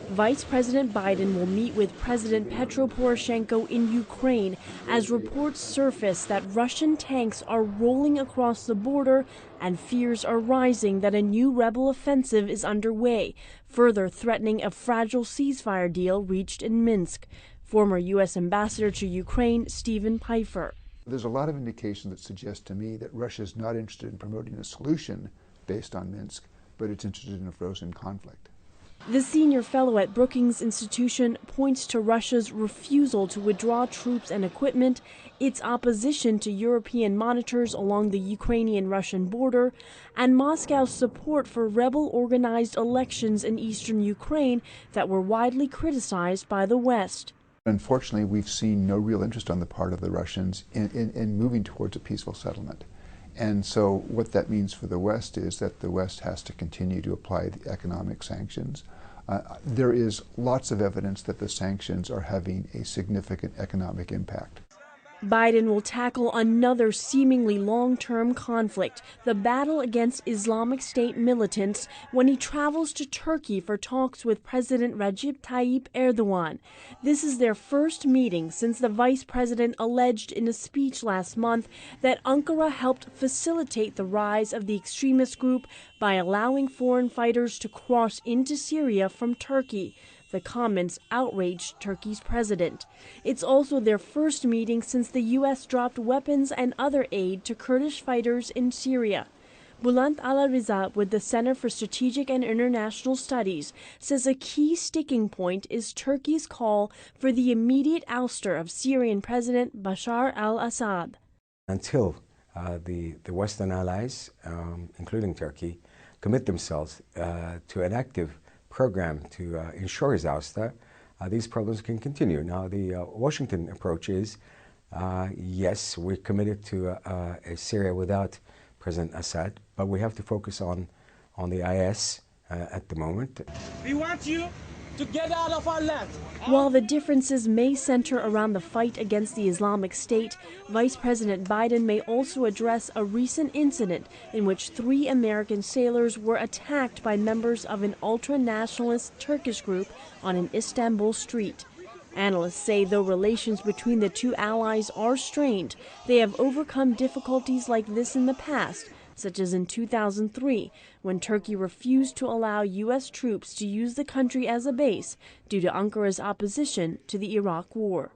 Vice President Biden will meet with President Petro Poroshenko in Ukraine as reports surface that Russian tanks are rolling across the border and fears are rising that a new rebel offensive is underway, further threatening a fragile ceasefire deal reached in Minsk. Former U.S. Ambassador to Ukraine, Stephen Pfeiffer. There's a lot of indication that suggest to me that Russia is not interested in promoting a solution based on Minsk, but it's interested in a frozen conflict. The senior fellow at Brookings Institution points to Russia's refusal to withdraw troops and equipment, its opposition to European monitors along the Ukrainian-Russian border, and Moscow's support for rebel-organized elections in eastern Ukraine that were widely criticized by the West. Unfortunately, we've seen no real interest on the part of the Russians in moving towards a peaceful settlement. And so what that means for the West is that the West has to continue to apply the economic sanctions. There is lots of evidence that the sanctions are having a significant economic impact. Biden will tackle another seemingly long-term conflict, the battle against Islamic State militants, when he travels to Turkey for talks with President Recep Tayyip Erdogan. This is their first meeting since the vice president alleged in a speech last month that Ankara helped facilitate the rise of the extremist group by allowing foreign fighters to cross into Syria from Turkey. The comments outraged Turkey's president. It's also their first meeting since the U.S. dropped weapons and other aid to Kurdish fighters in Syria. Bulant Alariza with the Center for Strategic and International Studies says a key sticking point is Turkey's call for the immediate ouster of Syrian President Bashar al-Assad. Until the Western allies, including Turkey, commit themselves to an active program to ensure his ouster, these problems can continue. Now, the Washington approach is, yes, we're committed to a Syria without President Assad, but we have to focus on the IS at the moment. We want you to get out of our land. While the differences may center around the fight against the Islamic State, Vice President Biden may also address a recent incident in which 3 American sailors were attacked by members of an ultra-nationalist Turkish group on an Istanbul street. Analysts say though relations between the two allies are strained, they have overcome difficulties like this in the past, such as in 2003, when Turkey refused to allow U.S. troops to use the country as a base due to Ankara's opposition to the Iraq War.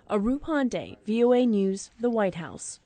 Aru Pandey, VOA News, the White House.